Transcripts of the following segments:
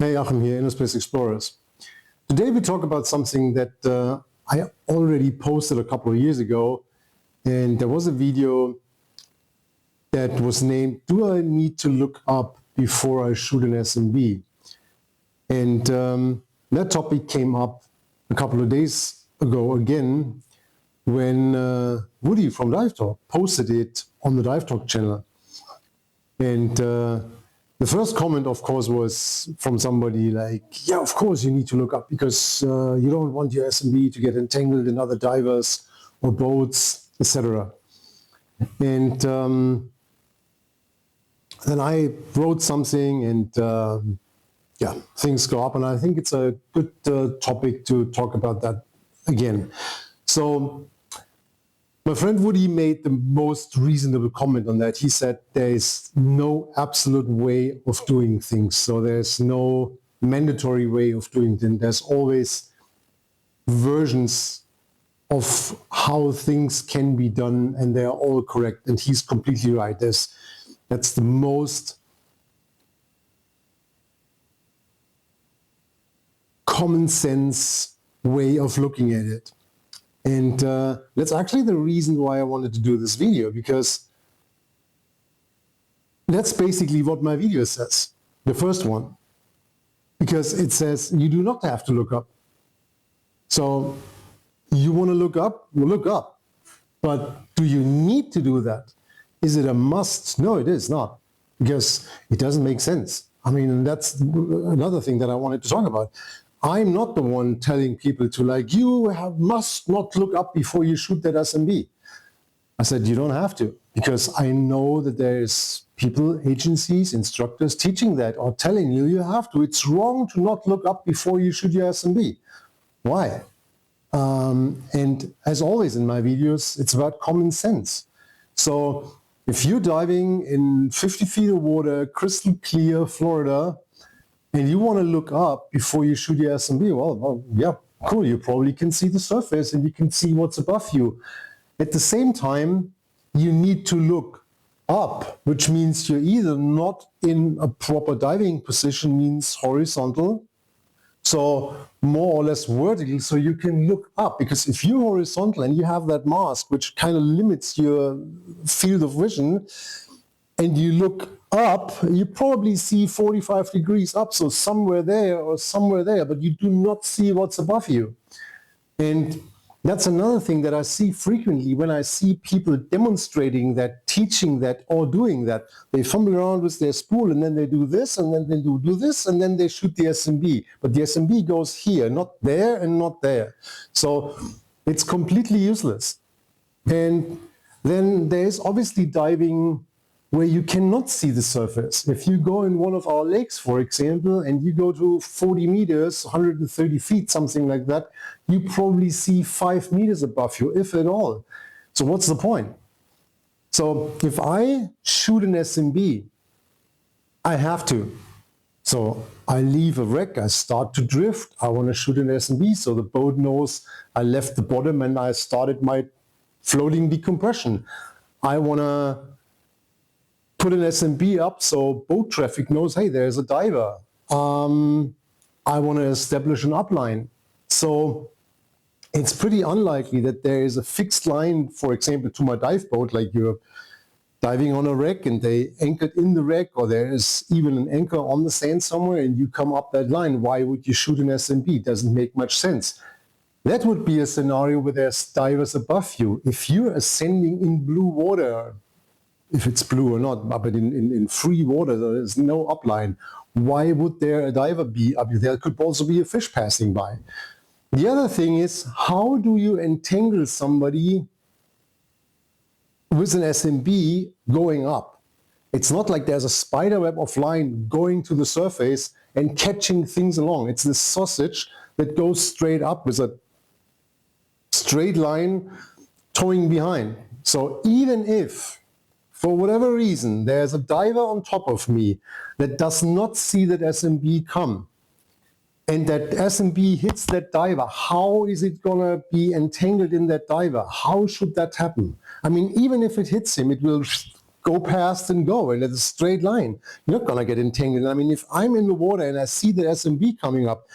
Hey, Achim here, InnerSpace Explorers. Today we talk about something that I already posted a couple of years ago, and there was a video that was named, "Do I need to look up before I shoot an SMB?" And that topic came up a couple of days ago again when Woody from Dive Talk posted it on the Dive Talk channel. And the first comment, of course, was from somebody like, yeah, of course you need to look up because you don't want your SMB to get entangled in other divers or boats, etc. And then I wrote something and yeah, things go up. And I think it's a good topic to talk about that again. So my friend Woody made the most reasonable comment on that. He said there is no absolute way of doing things. So there's no mandatory way of doing things. There's always versions of how things can be done, and they're all correct. And he's completely right. That's the most common sense way of looking at it. And that's actually the reason why I wanted to do this video, because that's basically what my video says, the first one. Because it says you do not have to look up. So you want to look up, well, look up. But do you need to do that? Is it a must? No, it is not, because it doesn't make sense. I mean, that's another thing that I wanted to talk about. I'm not the one telling people to must not look up before you shoot that SMB. I said, you don't have to, because I know that there's people, agencies, instructors teaching that or telling you you have to. It's wrong to not look up before you shoot your SMB. Why? And as always in my videos, it's about common sense. So if you're diving in 50 feet of water, crystal clear Florida, and you want to look up before you shoot your SMB, well, yeah, cool. You probably can see the surface and you can see what's above you. At the same time, you need to look up, which means you're either not in a proper diving position, means horizontal, so more or less vertical, so you can look up. Because if you're horizontal and you have that mask, which kind of limits your field of vision, and you look up, you probably see 45 degrees up, so somewhere there or somewhere there, but you do not see what's above you. And that's another thing that I see frequently when I see people demonstrating that, teaching that, or doing that. They fumble around with their spool, and then they do this, and then they do this, and then they shoot the SMB. But the SMB goes here, not there and not there. So it's completely useless. And then there's obviously diving where you cannot see the surface. If you go in one of our lakes, for example, and you go to 40 meters, 130 feet, something like that, you probably see 5 meters above you, if at all. So what's the point? So if I shoot an SMB, I have to. So I leave a wreck, I start to drift, I want to shoot an SMB, so the boat knows I left the bottom and I started my floating decompression. I want to put an SMB up so boat traffic knows, hey, there's a diver. I want to establish an upline. So it's pretty unlikely that there is a fixed line, for example, to my dive boat, like you're diving on a wreck and they anchored in the wreck, or there is even an anchor on the sand somewhere and you come up that line. Why would you shoot an SMB? Doesn't make much sense. That would be a scenario where there's divers above you. If you're ascending in blue water, if it's blue or not, but in free water, there's no upline. Why would there a diver be up? There could also be a fish passing by. The other thing is, how do you entangle somebody with an SMB going up? It's not like there's a spider web of line going to the surface and catching things along. It's this sausage that goes straight up with a straight line towing behind. So even if, for whatever reason, there's a diver on top of me that does not see that SMB come, and that SMB hits that diver, how is it going to be entangled in that diver? How should that happen? I mean, even if it hits him, it will go past and go, and it's a straight line. You're not gonna get entangled. I mean, if I'm in the water and I see the SMB coming up,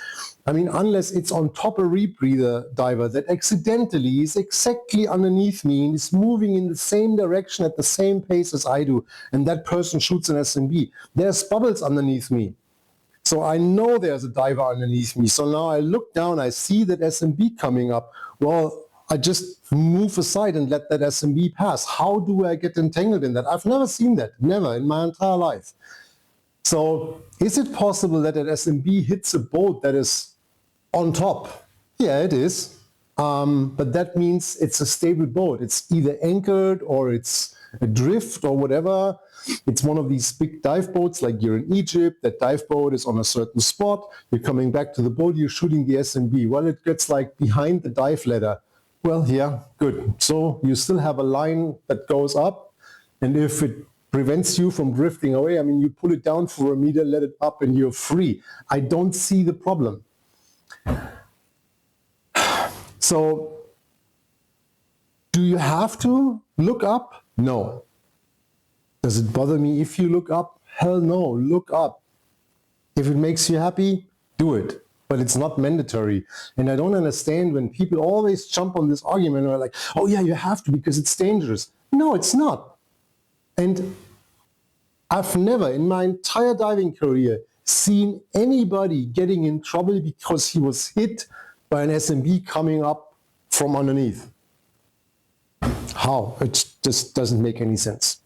I mean, unless it's on top a rebreather diver that accidentally is exactly underneath me and is moving in the same direction at the same pace as I do, and that person shoots an SMB, there's bubbles underneath me. So I know there's a diver underneath me. So now I look down, I see that SMB coming up. Well, I just move aside and let that SMB pass. How do I get entangled in that? I've never seen that, never in my entire life. So is it possible that an SMB hits a boat that is on top? Yeah, it is. But that means it's a stable boat. It's either anchored or it's adrift or whatever. It's one of these big dive boats like you're in Egypt. That dive boat is on a certain spot. You're coming back to the boat, you're shooting the SMB. Well, it gets like behind the dive ladder. Well, yeah, good. So you still have a line that goes up. And if it prevents you from drifting away, I mean, you pull it down for a meter, let it up, and you're free. I don't see the problem. So, do you have to look up? No. Does it bother me if you look up? Hell no, look up. If it makes you happy, do it. But it's not mandatory. And I don't understand when people always jump on this argument and are like, oh yeah, you have to because it's dangerous. No, it's not. And I've never in my entire diving career seen anybody getting in trouble because he was hit by an SMB coming up from underneath. How? It just doesn't make any sense.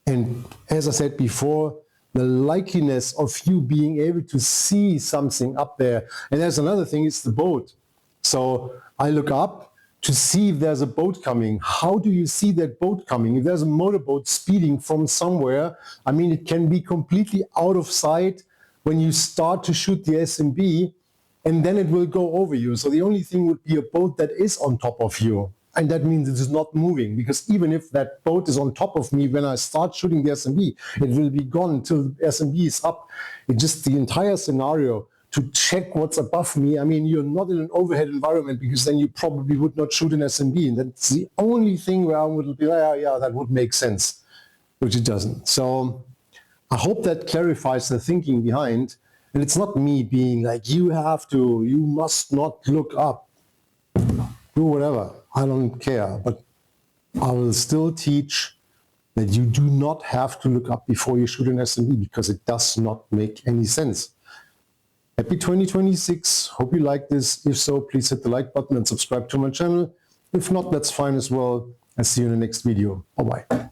And as I said before, the likeliness of you being able to see something up there. And there's another thing, it's the boat. So I look up to see if there's a boat coming. How do you see that boat coming? If there's a motorboat speeding from somewhere, I mean, it can be completely out of sight when you start to shoot the SMB, and then it will go over you. So the only thing would be a boat that is on top of you. And that means it is not moving, because even if that boat is on top of me, when I start shooting the SMB, it will be gone until the SMB is up. It's just the entire scenario to check what's above me. I mean, you're not in an overhead environment, because then you probably would not shoot an SMB. And that's the only thing where I would be like, yeah, that would make sense, which it doesn't. So I hope that clarifies the thinking behind. And it's not me being like, you must not look up. Do whatever. I don't care, but I will still teach that you do not have to look up before you shoot an SMB, because it does not make any sense. Happy 2026. Hope you like this. If so, please hit the like button and subscribe to my channel. If not, that's fine as well. I'll see you in the next video. Bye-bye.